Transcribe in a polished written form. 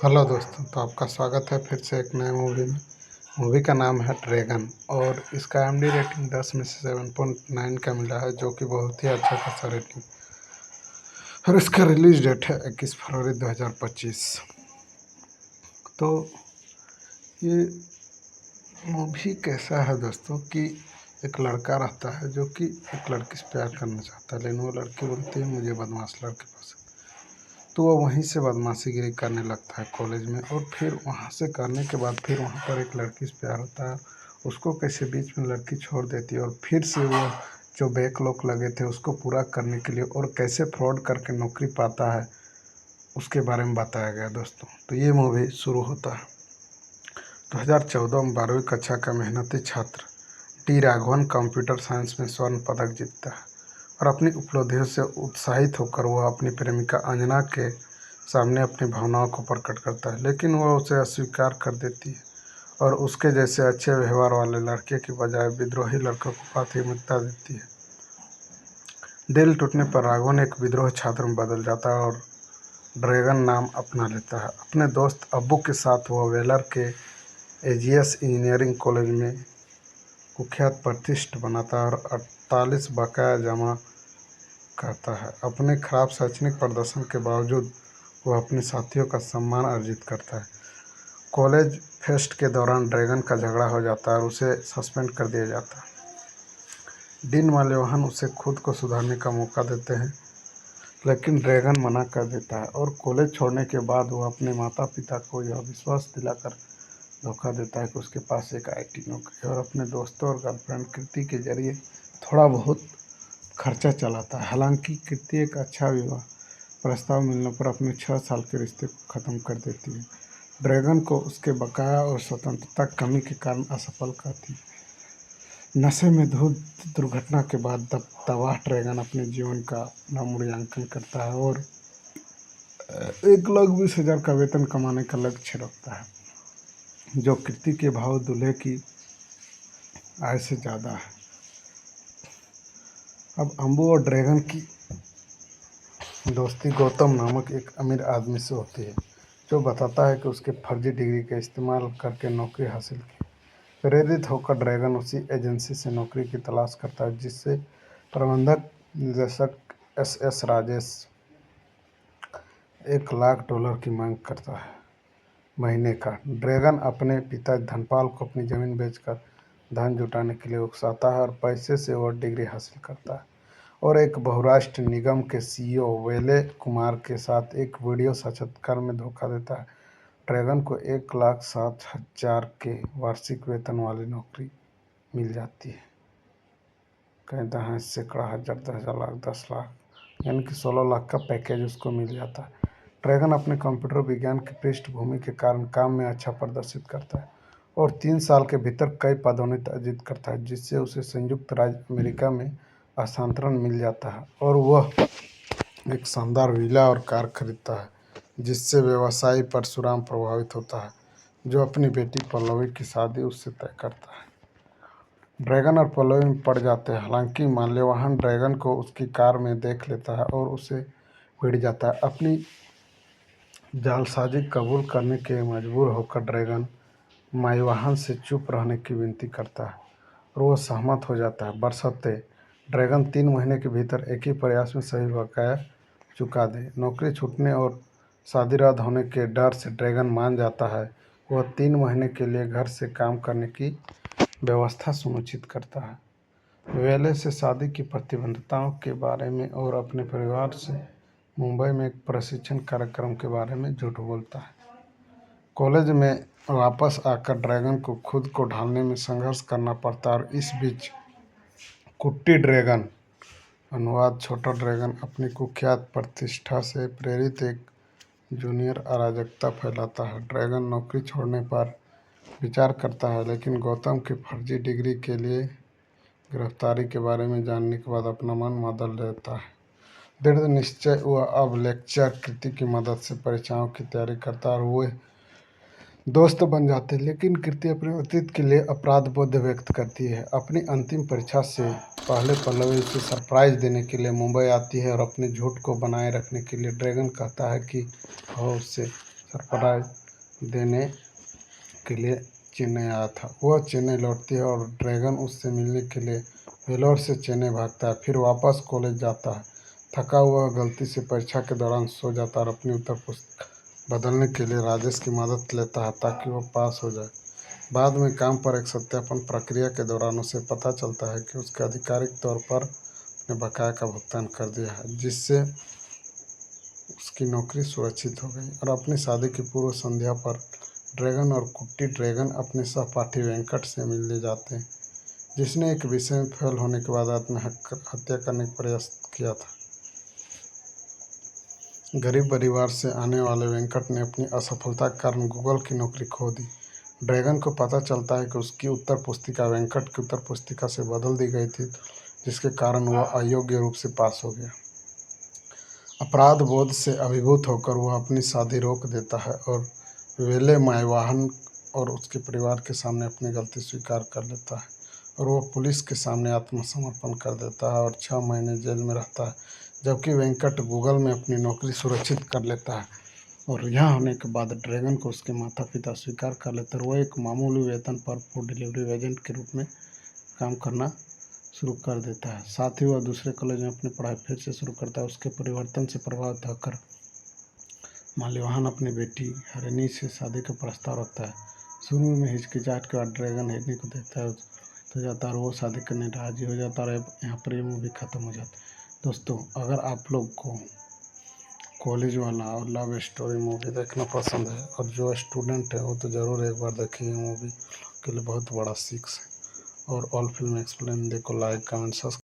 Hello दोस्तों, तो आपका स्वागत है फिर से एक नए मूवी में। मूवी का नाम है ड्रैगन और इसका एमडी रेटिंग 10 में से 7.9 का मिला है, जो कि बहुत ही अच्छा खासा रेटिंग। और इसका रिलीज डेट है 21 फरवरी 2025। तो ये मूवी कैसा है दोस्तों कि एक लड़का रहता है जो कि एक लड़की से प्यार करना चाहता है, लेकिन वो लड़की बोलती है मुझे बदमाश लड़के पसंद। तो वो वहीं से बदमाशीगिरी करने लगता है कॉलेज में, और फिर वहाँ से करने के बाद फिर वहाँ पर एक लड़की से प्यार होता है। उसको कैसे बीच में लड़की छोड़ देती है, और फिर से वो जो बैकलॉग लगे थे उसको पूरा करने के लिए और कैसे फ्रॉड करके नौकरी पाता है, उसके बारे में बताया गया दोस्तों। तो ये मूवी शुरू होता है 2014 में। 12वीं कक्षा का मेहनती छात्र टी राघवन कंप्यूटर साइंस में स्वर्ण पदक जीतता है, और अपनी उपलब्धियों से उत्साहित होकर वह अपनी प्रेमिका अंजना के सामने अपनी भावनाओं को प्रकट करता है, लेकिन वह उसे अस्वीकार कर देती है और उसके जैसे अच्छे व्यवहार वाले लड़के की बजाय विद्रोही लड़कों को प्राथमिकता देती है। दिल टूटने पर राघवन एक विद्रोह छात्र में बदल जाता है और ड्रैगन नाम अपना लेता है। अपने दोस्त अब्बू के साथ वह वेलर के एजीएस इंजीनियरिंग कॉलेज में कुख्यात प्रतिष्ठ बनाता है और 48 बकाया जमा करता है। अपने खराब शैक्षणिक प्रदर्शन के बावजूद वह अपने साथियों का सम्मान अर्जित करता है। कॉलेज फेस्ट के दौरान ड्रैगन का झगड़ा हो जाता है और उसे सस्पेंड कर दिया जाता है। डीन माल्यवान उसे खुद को सुधारने का मौका देते हैं, लेकिन ड्रैगन मना कर देता है और कॉलेज छोड़ने के बाद वह अपने माता पिता को यह विश्वास दिलाकर धोखा देता है कि उसके पास एक आईटी नौकरी है, और अपने दोस्तों और गर्लफ्रेंड कृति के जरिए थोड़ा बहुत खर्चा चलाता है। हालांकि कृति एक अच्छा विवाह प्रस्ताव मिलने पर अपने 6 साल के रिश्ते को ख़त्म कर देती है। ड्रैगन को उसके बकाया और स्वतंत्रता कमी के कारण असफल करती है। नशे में धुत दुर्घटना के बाद तबाह ड्रैगन अपने जीवन का अपना मूल्यांकन करता है और 1,20,000 का वेतन कमाने का लक्ष्य रखता है, जो कृति के भाव दूल्हे की आय से ज़्यादा है। अब अम्बू और ड्रैगन की दोस्ती गौतम नामक एक अमीर आदमी से होती है, जो बताता है कि उसके फर्जी डिग्री का इस्तेमाल करके नौकरी हासिल की। प्रेरित होकर ड्रैगन उसी एजेंसी से नौकरी की तलाश करता है जिससे प्रबंधक निर्देशक एस राजेश $1,00,000 की मांग करता है महीने का। ड्रैगन अपने पिता धनपाल को अपनी ज़मीन बेचकर धन जुटाने के लिए उकसाता है और पैसे से वह डिग्री हासिल करता है और एक बहुराष्ट्रीय निगम के सीईओ वेले कुमार के साथ एक वीडियो साक्षात्कार में धोखा देता है। ड्रैगन को 1,07,000 के वार्षिक वेतन वाली नौकरी मिल जाती है। कहता है सैकड़ा, हज़ार, 10,000, लाख, 10 लाख, यानी कि 16 लाख का पैकेज उसको मिल जाता है। ड्रैगन अपने कंप्यूटर विज्ञान की पृष्ठभूमि के कारण काम में अच्छा प्रदर्शित करता है और 3 साल के भीतर कई पदोन्नति अर्जित करता है, जिससे उसे संयुक्त राज्य अमेरिका में स्थानांतरण मिल जाता है और वह एक शानदार विला और कार खरीदता है, जिससे व्यवसायी परशुराम प्रभावित होता है, जो अपनी बेटी पल्लवी की शादी उससे तय करता है। ड्रैगन और पल्लवी में पड़ जाते हैं, हालांकि माल्यवान ड्रैगन को उसकी कार में देख लेता है और उसे भिड़ जाता है। अपनी जालसाजी कबूल करने के मजबूर होकर ड्रैगन माल्यवान से चुप रहने की विनती करता है और वह सहमत हो जाता है, बशर्ते ड्रैगन 3 महीने के भीतर एक ही प्रयास में सभी बकाया चुका दे। नौकरी छूटने और शादी रद्द होने के डर से ड्रैगन मान जाता है। वह 3 महीने के लिए घर से काम करने की व्यवस्था सुनिश्चित करता है, वेले से शादी की प्रतिबद्धताओं के बारे में और अपने परिवार से मुंबई में एक प्रशिक्षण कार्यक्रम के बारे में झूठ बोलता है। कॉलेज में वापस आकर ड्रैगन को खुद को ढालने में संघर्ष करना पड़ता है और इस बीच कुट्टी ड्रैगन अनुवाद छोटा ड्रैगन अपनी कुख्यात प्रतिष्ठा से प्रेरित एक जूनियर अराजकता फैलाता है। ड्रैगन नौकरी छोड़ने पर विचार करता है, लेकिन गौतम की फर्जी डिग्री के लिए गिरफ्तारी के बारे में जानने के बाद अपना मन बदल लेता है। दृढ़ निश्चय वह अब लेक्चर कृति की मदद से परीक्षाओं की तैयारी करता है और वे दोस्त बन जाते हैं, लेकिन कृति अपने अतीत के लिए अपराध बोध व्यक्त करती है। अपनी अंतिम परीक्षा से पहले पल्लवी उसे सरप्राइज देने के लिए मुंबई आती है और अपने झूठ को बनाए रखने के लिए ड्रैगन कहता है कि वह उससे सरप्राइज देने के लिए चेन्नई आया था। वह चेन्नई लौटती है और ड्रैगन उससे मिलने के लिए वेलोर से चेन्नई भागता है, फिर वापस कॉलेज जाता है। थका हुआ गलती से परीक्षा के दौरान सो जाता है और अपनी उत्तर पुस्तिका बदलने के लिए राजेश की मदद लेता है ताकि वह पास हो जाए। बाद में काम पर एक सत्यापन प्रक्रिया के दौरान उसे पता चलता है कि उसके आधिकारिक तौर पर अपने बकाया का भुगतान कर दिया है, जिससे उसकी नौकरी सुरक्षित हो गई। और अपनी शादी की पूर्व संध्या पर ड्रैगन और कुट्टी ड्रैगन अपने सहपाठी वेंकट से मिलने जाते हैं, जिसने एक विषय में फेल होने के बाद आत्महत्या करने का प्रयास किया था। गरीब परिवार से आने वाले वेंकट ने अपनी असफलता के कारण गूगल की नौकरी खो दी। ड्रैगन को पता चलता है कि उसकी उत्तर पुस्तिका वेंकट की उत्तर पुस्तिका से बदल दी गई थी, जिसके कारण वह अयोग्य रूप से पास हो गया। अपराध बोध से अभिभूत होकर वह अपनी शादी रोक देता है और वेले मायवाहन और उसके परिवार के सामने अपनी गलती स्वीकार कर लेता है और वह पुलिस के सामने आत्मसमर्पण कर देता है और 6 महीने जेल में रहता है, जबकि वेंकट गूगल में अपनी नौकरी सुरक्षित कर लेता है। और यहाँ होने के बाद ड्रैगन को उसके माता पिता स्वीकार कर लेते हैं और वह एक मामूली वेतन पर फूड डिलीवरी एजेंट के रूप में काम करना शुरू कर देता है। साथ ही वह दूसरे कॉलेज में अपनी पढ़ाई फिर से शुरू करता है। उसके परिवर्तन से प्रभावित होकर माल्यवाहन अपनी बेटी हरिणी से शादी का प्रस्ताव रखता है। शुरू में हिचकिचाहट के बाद ड्रैगन हरिणी को देखता है हो जाता है और वो शादी करने राजी हो जाता है। यहाँ पर ये मूवी ख़त्म हो जाती है। दोस्तों, अगर आप लोग को कॉलेज वाला और लव स्टोरी मूवी देखना पसंद है और जो स्टूडेंट है वो तो ज़रूर एक बार देखेंगे। मूवी के लिए बहुत बड़ा सीख है। और ऑल फिल्म एक्सप्लेन देखो, लाइक कमेंट सब्सक्राइब।